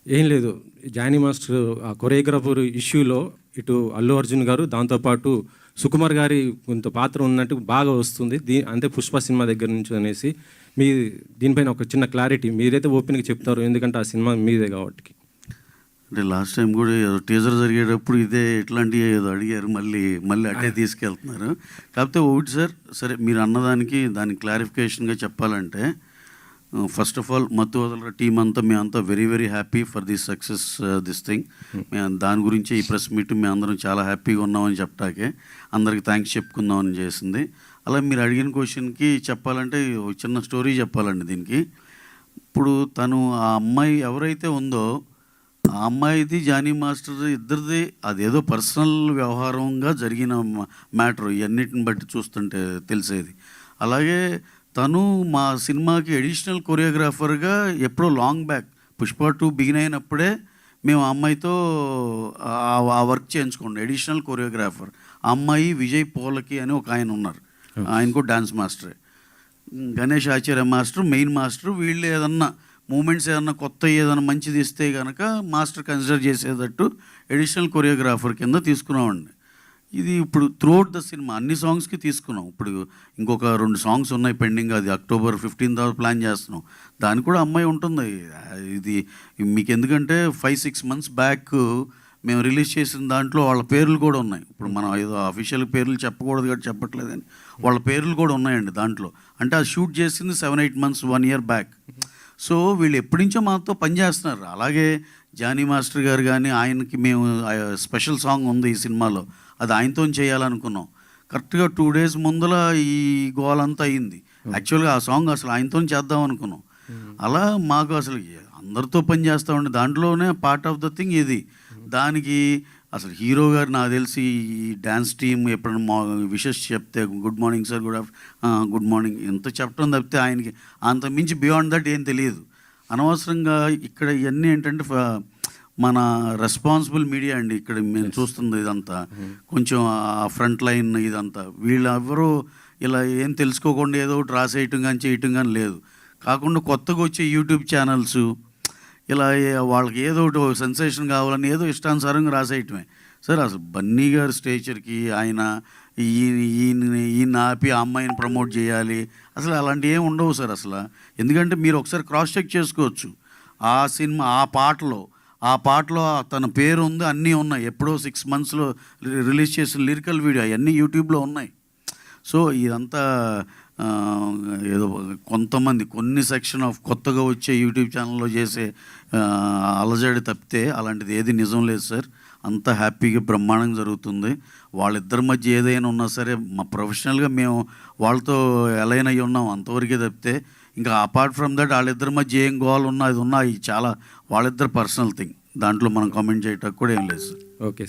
ఏం లేదు, Johnny master ఆ కొరియోగ్రాఫర్ ఇష్యూలో ఇటు అల్లు అర్జున్ గారు, దాంతోపాటు సుకుమార్ గారి కొంత పాత్ర ఉన్నట్టు బాగా వస్తుంది. అంతే పుష్ప సినిమా దగ్గర నుంచి అనేసి మీ దీనిపైన ఒక చిన్న క్లారిటీ మీరైతే ఓపెన్గా చెప్తారు, ఎందుకంటే ఆ సినిమా మీదే కాబట్టి. అంటే లాస్ట్ టైం కూడా ఏదో టీజర్ జరిగేటప్పుడు ఇదే ఇట్లాంటివి ఏదో అడిగారు, మళ్ళీ అట్టే తీసుకెళ్తున్నారు. కాకపోతే ఒకటి సార్, సరే మీరు అన్నదానికి దానికి క్లారిఫికేషన్గా చెప్పాలంటే, ఫస్ట్ ఆఫ్ ఆల్ మత్తు వదలరా టీం అంతా మేమంతా very very happy for this success this thing. మేము దాని గురించి ఈ ప్రెస్ మీట్ మేము అందరం చాలా హ్యాపీగా ఉన్నామని చెప్పటాకే అందరికి థ్యాంక్స్ చెప్పుకుందామని చేసింది. అలా మీరు అడిగిన క్వశ్చన్కి చెప్పాలంటే చిన్న స్టోరీ చెప్పాలండి దీనికి. ఇప్పుడు తను ఆ అమ్మాయి ఎవరైతే ఉందో ఆ అమ్మాయిది జానీ మాస్టర్ ఇద్దరిది అదేదో పర్సనల్ వ్యవహారంగా జరిగిన మ్యాటర్ ఇవన్నిటిని బట్టి చూస్తుంటే తెలిసేది. అలాగే తను మా సినిమాకి అడిషనల్ కొరియోగ్రాఫర్గా ఎప్పుడో లాంగ్ బ్యాక్ పుష్ప 2 బిగిన్ అయినప్పుడే మేము ఆ అమ్మాయితో ఆ వర్క్ చేయించుకోండి. అడిషనల్ కొరియోగ్రాఫర్ ఆ అమ్మాయి విజయ్ పోలకి అని ఒక ఆయన ఉన్నారు, ఆయన కూడా డాన్స్ మాస్టరే. గణేష్ ఆచార్య మాస్టర్ మెయిన్ మాస్టర్. వీళ్ళు ఏదన్నా మూమెంట్స్ ఏదన్నా కొత్త ఏదైనా మంచిది ఇస్తే కనుక మాస్టర్ కన్సిడర్ చేసేటట్టు అడిషనల్ కొరియోగ్రాఫర్ కింద తీసుకున్నామండి. ఇది ఇప్పుడు త్రూఅవుట్ ద సినిమా అన్ని సాంగ్స్కి తీసుకున్నాం. ఇప్పుడు ఇంకొక 2 సాంగ్స్ ఉన్నాయి పెండింగ్, అది October 15th ప్లాన్ చేస్తున్నాం. దానికి కూడా అమ్మాయి ఉంటుంది. ఇది మీకు ఎందుకంటే 5-6 months బ్యాక్ మేము రిలీజ్ చేసిన దాంట్లో వాళ్ళ పేర్లు కూడా ఉన్నాయి. ఇప్పుడు మనం ఏదో అఫీషియల్ పేర్లు చెప్పకూడదు కాబట్టి చెప్పట్లేదని వాళ్ళ పేర్లు కూడా ఉన్నాయండి దాంట్లో. అంటే అది షూట్ చేసింది 7-8 months 1 year బ్యాక్. సో వీళ్ళు ఎప్పటి నుంచో మాతో పనిచేస్తున్నారు. అలాగే జానీ మాస్టర్ గారు కానీ ఆయనకి మేము స్పెషల్ సాంగ్ ఉంది ఈ సినిమాలో, అది ఆయనతో చేయాలనుకున్నాం. కరెక్ట్గా 2 days ముందల ఈ గోలంతా అయింది. యాక్చువల్గా ఆ సాంగ్ అసలు ఆయనతో చేద్దాం అనుకున్నాం. అలా మాకు అసలు అందరితో పని చేస్తామండి, దాంట్లోనే పార్ట్ ఆఫ్ ద థింగ్ ఇది. దానికి అసలు హీరో గారు నాకు తెలిసి ఈ డ్యాన్స్ టీమ్ ఎప్పుడైనా విషెస్ చెప్తే good morning sir, good morning ఎంత చెప్పడం తప్పితే ఆయనకి అంత మించి బియాండ్ దట్ ఏం తెలియదు. అనవసరంగా ఇక్కడ ఇవన్నీ ఏంటంటే మన రెస్పాన్సిబుల్ మీడియా అండి ఇక్కడ మేము చూస్తుంది ఇదంతా. కొంచెం ఆ ఫ్రంట్ లైన్ ఇదంతా వీళ్ళెవరూ ఇలా ఏం తెలుసుకోకుండా ఏదో ఒకటి రాసేయటం కానీ చేయటం కానీ లేదు. కాకుండా కొత్తగా వచ్చే యూట్యూబ్ ఛానల్స్ ఇలా వాళ్ళకి ఏదో ఒకటి సెన్సేషన్ కావాలని ఏదో ఇష్టానుసారంగా రాసేయటమే. సార్ అసలు బన్నీ గారి స్టేచర్కి ఆయన ఈయన ఆపి ఆ అమ్మాయిని ప్రమోట్ చేయాలి అసలు అలాంటివి ఏమి ఉండవు సార్ అసలు. ఎందుకంటే మీరు ఒకసారి క్రాస్ చెక్ చేసుకోవచ్చు. ఆ సినిమా ఆ పాటలో తన పేరు ఉంది, అన్నీ ఉన్నాయి. ఎప్పుడో 6 months రిలీజ్ చేసిన లిరికల్ వీడియో అవన్నీ యూట్యూబ్లో ఉన్నాయి. సో ఇదంతా ఏదో కొన్ని సెక్షన్ ఆఫ్ కొత్తగా వచ్చే యూట్యూబ్ ఛానల్లో చేసే అలజడి తప్పితే అలాంటిది ఏది నిజం లేదు సార్. అంత హ్యాపీగా బ్రహ్మాండంగా జరుగుతుంది. వాళ్ళిద్దరి మధ్య ఏదైనా ఉన్నా సరే మా ప్రొఫెషనల్గా మేము వాళ్ళతో ఎలైన్ అయ్యి ఉన్నాం అంతవరకే తప్పితే ఇంకా అపార్ట్ ఫ్రమ్ దట్ వాళ్ళిద్దరి మధ్య ఏం గోల్ ఉన్నా అది ఉన్నా చాలా వాళ్ళిద్దరు పర్సనల్ థింగ్. దాంట్లో మనం కామెంట్ చేయటం కూడా ఏం లేదు సార్. ఓకే.